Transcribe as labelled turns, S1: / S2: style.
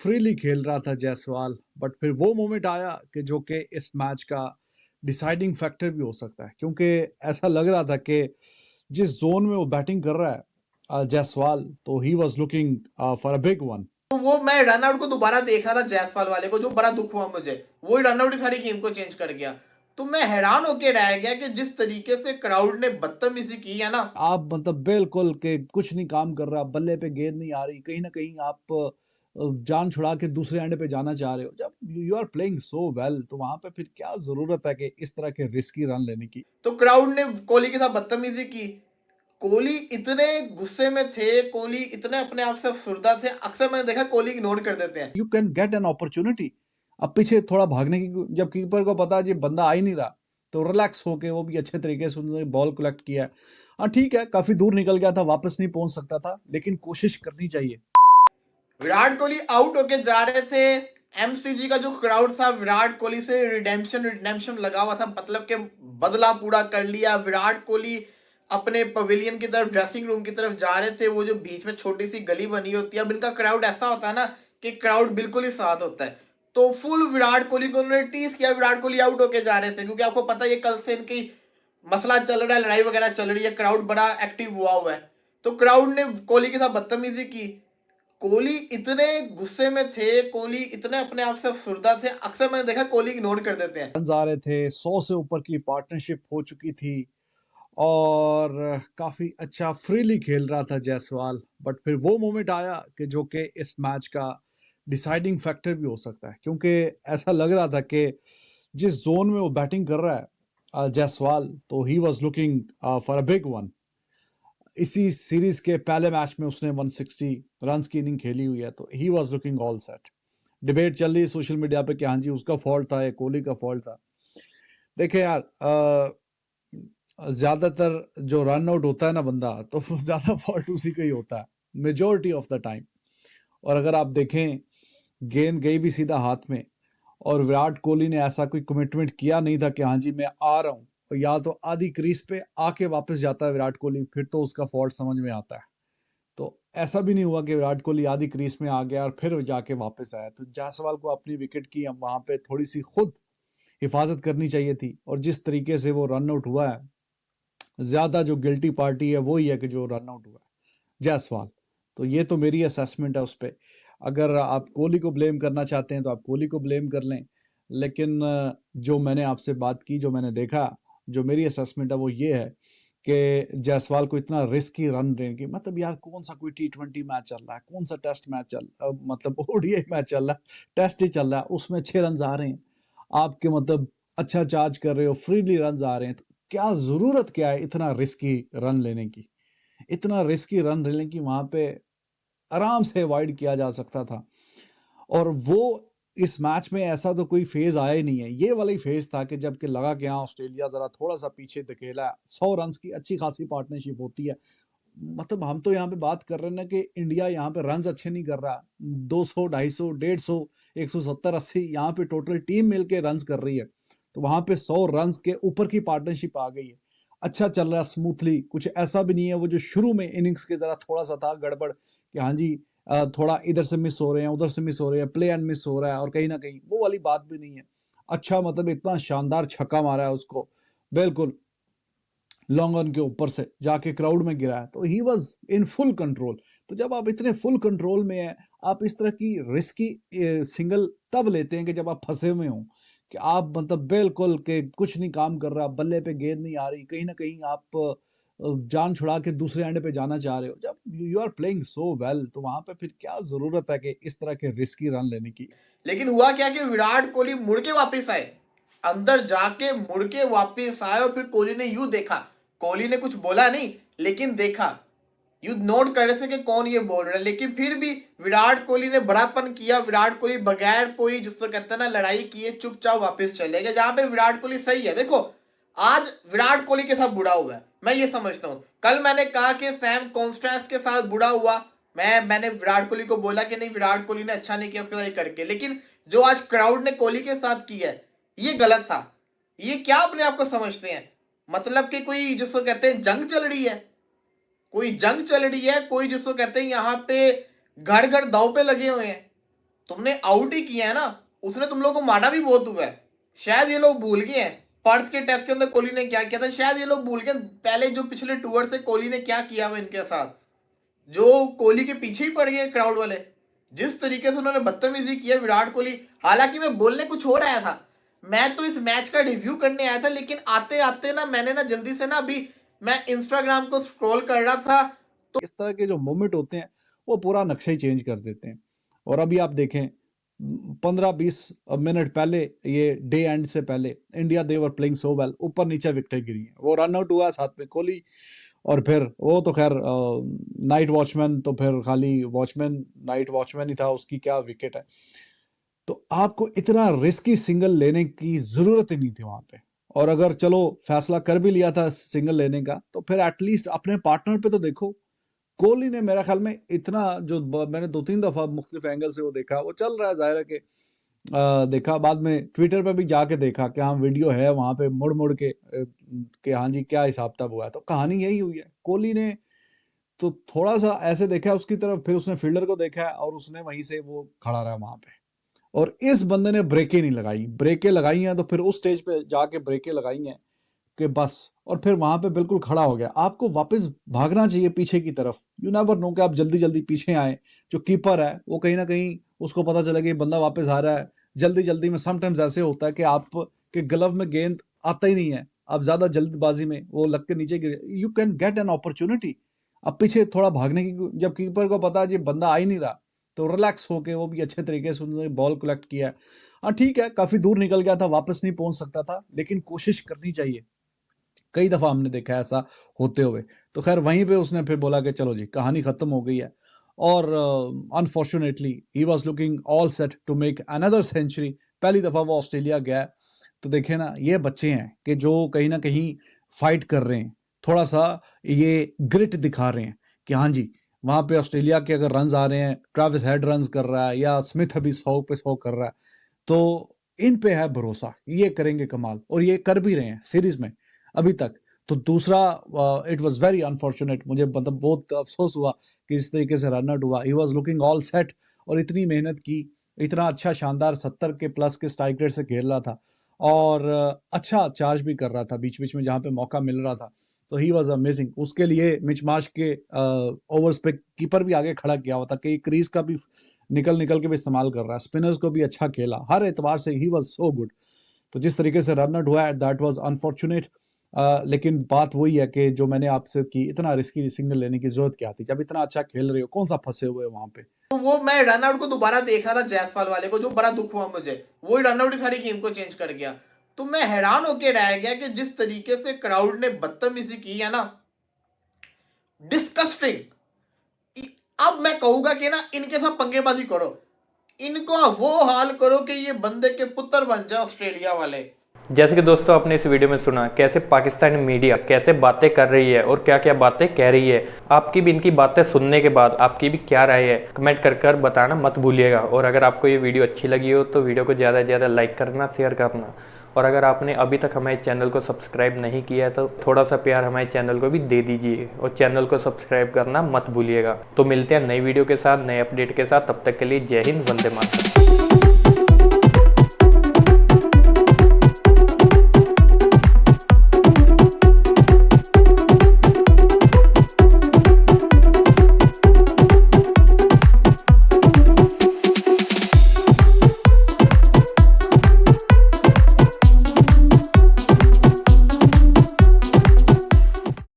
S1: Freely खेल रहा था जायसवाल, बट फिर वो मोमेंट आया कि जो कि इस मैच का डिसाइडिंग फैक्टर भी हो सकता है, क्योंकि ऐसा लग रहा था कि जिस जोन में वो बैटिंग कर रहा है जायसवाल, तो ही was looking for a big one.
S2: तो वो मैं रनआउट को दोबारा देख रहा था जायसवाल वाले को, जो बड़ा दुख हुआ मुझे, वही रनआउट ही सारी गेम को चेंज कर गया। तो मैं हैरान होके रह गया कि जिस तरीके से क्राउड ने बदतमीजी की है ना।
S1: आप मतलब बिल्कुल के कुछ नहीं काम कर रहा, बल्ले पे गेंद नहीं आ रही, कहीं ना कहीं आप जान छुड़ा के दूसरे एंड पे जाना चाह रहे हो। जब you are playing so well, तो वहां पे फिर क्या जरूरत है कि इस तरह के रिस्की रन लेने की।
S2: तो क्राउड ने कोहली के साथ बदतमीजी की। कोहली इतने गुस्से में थे, कोहली इतने अपने आप से अफसुर्दा थे, अक्सर मैंने देखा कोहली इग्नोर कर देते हैं।
S1: You can get an opportunity. अब पीछे थोड़ा भागने की, जब कीपर को पता है ये बंदा आ ही नहीं रहा, तो रिलैक्स होके वो भी अच्छे तरीके से उन्होंने बॉल कलेक्ट किया। हाँ ठीक है, काफी दूर निकल गया था, वापस नहीं पहुंच सकता था, लेकिन कोशिश करनी चाहिए।
S2: विराट कोहली आउट होके जा रहे थे, एमसीजी का जो क्राउड था विराट कोहली से रिडेम्पशन रिडेम्पशन लगा हुआ था, मतलब के बदला पूरा कर लिया। विराट कोहली अपने पवेलियन की तरफ, ड्रेसिंग रूम की तरफ जा रहे थे। वो जो बीच में छोटी सी गली बनी होती है, अब इनका क्राउड ऐसा होता है ना कि क्राउड बिल्कुल ही साथ होता है। तो फुल विराट कोहली को उन्होंने टीज किया। विराट कोहली आउट होके जा रहे थे, क्योंकि आपको पता है ये कल से इनकी मसला चल रहा है, लड़ाई वगैरह चल रही है, क्राउड बड़ा एक्टिव हुआ है। तो क्राउड ने कोहली के साथ बदतमीजी की। कोहली इतने गुस्से में थे, कोहली इतने अपने आप से अफसुर्दा थे, अक्सर मैंने देखा कोहली इग्नोर कर देते हैं।
S1: रन आ रहे थे, 100 से ऊपर की पार्टनरशिप हो चुकी थी, और काफी अच्छा फ्रीली खेल रहा था जायसवाल। बट फिर वो मोमेंट आया कि जो कि इस मैच का डिसाइडिंग फैक्टर भी हो सकता है, क्योंकि ऐसा लग रहा था कि जिस जोन में वो बैटिंग कर रहा है जायसवाल, तो ही was looking for a big one. इसी सीरीज के पहले मैच में उसने 160 रन की इनिंग खेली हुई है, तो ही was looking all set. Debate चल रही है सोशल मीडिया पे कि हाँ जी उसका फॉल्ट था या कोहली का फॉल्ट था। देखिए यार, ज्यादातर जो रन आउट होता है ना बंदा, तो ज्यादा फॉल्ट उसी का ही होता है मेजोरिटी ऑफ द टाइम। और अगर आप देखें, गेंद गई भी सीधा हाथ में, और विराट कोहली ने ऐसा कोई कमिटमेंट किया नहीं था कि हाँ जी मैं आ रहा हूँ, या तो आधी क्रीज पे आके वापस जाता है विराट कोहली, फिर तो उसका फॉल्ट समझ में आता है। तो ऐसा भी नहीं हुआ कि विराट कोहली आधी क्रीज में आ गया और फिर जाके वापस आया। तो जायसवाल को अपनी विकेट की अब वहां पे थोड़ी सी खुद हिफाजत करनी चाहिए थी, और जिस तरीके से वो रन आउट हुआ है, ज्यादा जो गिल्टी पार्टी है वो ही है कि जो रन आउट हुआ है जायसवाल। तो ये तो मेरी असेसमेंट है उस पर। अगर आप कोहली को ब्लेम करना चाहते हैं तो आप कोहली को ब्लेम कर लें, लेकिन जो मैंने आपसे बात की, जो मैंने देखा, जो मेरी असेसमेंट है वो ये है कि जायसवाल को इतना रिस्की रन देने की, मतलब यार कौन सा कोई T20 मैच चल रहा है, कौन सा टेस्ट मैच मतलब ओडीआई मैच चल रहा है, टेस्ट ही चल रहा है, उसमें 6 रन आ रहे हैं आपके, मतलब अच्छा चार्ज कर रहे हो, फ्रीली रन आ रहे हैं, तो क्या जरूरत क्या है इतना रिस्की रन लेने की। इतना रिस्की रन लेने की वहां पे आराम से अवॉइड किया जा सकता था। और वो इस मैच में ऐसा तो कोई फेज आया ही नहीं है, ये वाला ही फेज था कि जबकि लगा कि हाँ ऑस्ट्रेलिया जरा थोड़ा सा पीछे धकेला है, 100 रन की अच्छी खासी पार्टनरशिप होती है। मतलब हम तो यहाँ पे बात कर रहे हैं ना कि इंडिया यहाँ पे रन अच्छे नहीं कर रहा, 200 250 150 170 80 यहाँ पे टोटल टीम मिलके रन कर रही है, तो वहां पे 100 रन के ऊपर की पार्टनरशिप आ गई है। अच्छा चल रहा है स्मूथली, कुछ ऐसा भी नहीं है वो जो शुरू में इनिंग्स के जरा थोड़ा सा था गड़बड़ कि हाँ जी थोड़ा इधर से मिस हो रहे हैं, उधर से मिस हो रहे हैं, प्ले एंड मिस हो रहा है, और कहीं ना कहीं वो वाली बात भी नहीं है। अच्छा मतलब इतना शानदार छक्का मारा है उसको, बिल्कुल लॉन्ग ऑन के ऊपर से जाके क्राउड में गिरा है, तो he was in full control. तो जब आप इतने फुल कंट्रोल में हैं, आप इस तरह की रिस्की सिंगल तब लेते हैं कि जब आप फंसे हुए हों, कि आप मतलब बिल्कुल के कुछ नहीं काम कर रहा, बल्ले पे गेंद नहीं आ रही, कहीं ना कहीं आप जान छुड़ा के दूसरे एंड पे जाना चाह रहे हो। जब you are playing so well, तो वहां पे फिर क्या जरूरत है कि इस तरह के रिस्की रन लेने की।
S2: लेकिन हुआ क्या कि विराट कोहली मुड़ के वापस आए, अंदर जाके मुड़ के वापस आए, और फिर कोहली ने यूं देखा। कोहली ने कुछ बोला नहीं, लेकिन देखा, यू नोट कर रहे थे कि कौन ये बोल रहा है। लेकिन फिर भी विराट कोहली ने बड़ापन किया। विराट कोहली बगैर कोई जिसको कहते हैं ना लड़ाई किए चुपचाप वापस चले गए, जहां पे विराट कोहली सही है। देखो, आज विराट कोहली के साथ बुरा हुआ है, मैं ये समझता हूं। कल मैंने कहा कि सैम कॉन्स्टेंस के साथ बुरा हुआ, मैंने विराट कोहली को बोला कि नहीं विराट कोहली ने अच्छा नहीं किया उसके साथ ये करके, लेकिन जो आज क्राउड ने कोहली के साथ किया है ये गलत था। ये क्या अपने आप को समझते हैं, मतलब कि कोई जिसको कहते हैं जंग चल रही है, कोई जंग चल रही है, कोई जिसको कहते हैं यहाँ पे घर घर दाव पे लगे हुए हैं। तुमने आउट ही किया है ना, उसने तुम लोग को मारा भी बहुत हुआ है। शायद ये लोग भूल गए हैं पर्थ के टेस्ट के अंदर कोहली ने क्या किया था, शायद ये लोग भूल गए पहले जो पिछले टूर से कोहली ने क्या किया हुआ इनके साथ, जो कोहली के पीछे ही पड़ गए क्राउड वाले, जिस तरीके से उन्होंने बदतमीजी किया विराट कोहली। हालांकि मैं बोलने कुछ हो रहा था, मैं तो इस मैच का रिव्यू करने आया था, लेकिन आते आते ना मैंने ना जल्दी से ना अभी मैं इंस्टाग्राम को स्क्रॉल कर रहा था तो
S1: इस तरह के जो मोमेंट होते हैं वो पूरा नक्शा ही चेंज कर देते हैं। और अभी आप देखें 15-20 मिनट पहले, ये डे एंड से पहले, India they were playing so well, ऊपर नीचे विकेटें गिरी हैं, वो रन आउट हुआ साथ में कोहली, और फिर वो तो खैर नाइट वॉचमैन, तो फिर खाली वॉचमैन, नाइट वॉचमैन ही था, उसकी क्या विकेट है। तो आपको इतना रिस्की सिंगल लेने की जरूरत ही नहीं थी वहां पे। और अगर चलो फैसला कर भी लिया था सिंगल लेने का, तो फिर एटलीस्ट अपने पार्टनर पे तो देखो। कोहली ने मेरा ख्याल में इतना, जो मैंने 2-3 दफा मुख्तलिफ एंगल से वो देखा, वो चल रहा है, जाहिर है कि देखा, बाद में ट्विटर पे भी जाके देखा कि हाँ वीडियो है वहां पे, मुड़ मुड़ के कि हाँ जी क्या हिसाब किताब हुआ है। तो कहानी यही हुई है, कोहली ने तो थोड़ा सा ऐसे देखा उसकी तरफ, फिर उसने फील्डर को देखा और उसने वहीं से वो खड़ा रहा वहां पे। और इस बंदे ने ब्रेकें नहीं लगाई, ब्रेकें लगाई हैं तो फिर उस स्टेज पे जाके ब्रेकें लगाई हैं कि बस, और फिर वहां पे बिल्कुल खड़ा हो गया। आपको वापस भागना चाहिए पीछे की तरफ, यू नेवर नो कि आप जल्दी जल्दी पीछे आए। जो कीपर है वो कहीं ना कहीं उसको पता चला कि बंदा वापस आ रहा है, जल्दी जल्दी में समटाइम्स ऐसे होता है कि आप के ग्लव में गेंद आता ही नहीं है, आप ज्यादा जल्दबाजी में वो लग के नीचे गिरे, you can get an opportunity. अब पीछे थोड़ा भागने की, जब कीपर को पता है ये बंदा आ ही नहीं रहा, तो रिलैक्स होके वो भी अच्छे तरीके से उन्होंने बॉल कलेक्ट किया। हाँ ठीक है, काफी दूर निकल गया था, वापस नहीं पहुंच सकता था, लेकिन कोशिश करनी चाहिए। कई दफा हमने देखा है ऐसा होते हुए। तो खैर वहीं पे उसने फिर बोला कि चलो जी कहानी खत्म हो गई है, और unfortunately he was looking all set to make another century. पहली दफा वो ऑस्ट्रेलिया गया। तो देखे ना, ये बच्चे हैं कि जो कहीं ना कहीं फाइट कर रहे हैं, थोड़ा सा ये ग्रिट दिखा रहे हैं कि हाँ जी, वहां पे ऑस्ट्रेलिया के अगर रन आ रहे हैं, ट्रेविस हेड रन कर रहा है या स्मिथ अभी 100 पे 100 कर रहा है, तो इन पे है भरोसा, ये करेंगे कमाल, और ये कर भी रहे हैं सीरीज में अभी तक। तो दूसरा, इट वाज वेरी अनफॉर्चुनेट, मुझे मतलब बहुत अफसोस हुआ कि इस तरीके से रन आउट हुआ। ही वाज लुकिंग ऑल सेट, और इतनी मेहनत की, इतना अच्छा शानदार 70 के प्लस के स्ट्राइक रेट से खेल रहा था, और अच्छा चार्ज भी कर रहा था बीच बीच में जहां पे मौका मिल रहा था। तो ही वाज अमेजिंग। उसके लिए मिच मार्श के ओवर्स पे कीपर भी आगे खड़ा किया हुआ था कि क्रीज का भी निकल निकल के भी इस्तेमाल कर रहा है, स्पिनर्स को भी अच्छा खेला, हर एतबार से ही वाज सो गुड। तो जिस तरीके से रन आउट हुआ है, दैट वाज अनफॉर्चुनेट। लेकिन बात वही है कि जो मैंने आपसे की, इतना रिस्की सिग्नल लेने की जरूरत क्या थी, जब इतना अच्छा खेल रहे हो, कौन सा फंसे हुए वहां पे।
S2: तो वो मैं रन आउट को दोबारा देख रहा था जायसवाल वाले को, जो बड़ा दुख हुआ मुझे, वही रन आउट ही सारी गेम को चेंज कर गया। तो मैं हैरान होके रह गया कि जिस तरीके से क्राउड ने बदतमीजी की है ना, डिस्कस्टिंग। अब मैं कहूंगा कि ना इनके साथ पंगेबाजी करो, इनको वो हाल करो कि ये बंदे के पुत्र बन जाए ऑस्ट्रेलिया वाले।
S3: जैसे कि दोस्तों आपने इस वीडियो में सुना कैसे पाकिस्तानी मीडिया कैसे बातें कर रही है और क्या क्या बातें कह रही है। आपकी भी इनकी बातें सुनने के बाद आपकी भी क्या राय है, कमेंट कर बताना मत भूलिएगा। और अगर आपको ये वीडियो अच्छी लगी हो तो वीडियो को ज़्यादा से ज़्यादा लाइक करना, शेयर करना। और अगर आपने अभी तक हमारे चैनल को सब्सक्राइब नहीं किया है तो थोड़ा सा प्यार हमारे चैनल को भी दे दीजिए, और चैनल को सब्सक्राइब करना मत भूलिएगा। तो मिलते हैं नई वीडियो के साथ, नए अपडेट के साथ। तब तक के लिए जय हिंद, वंदे मातरम।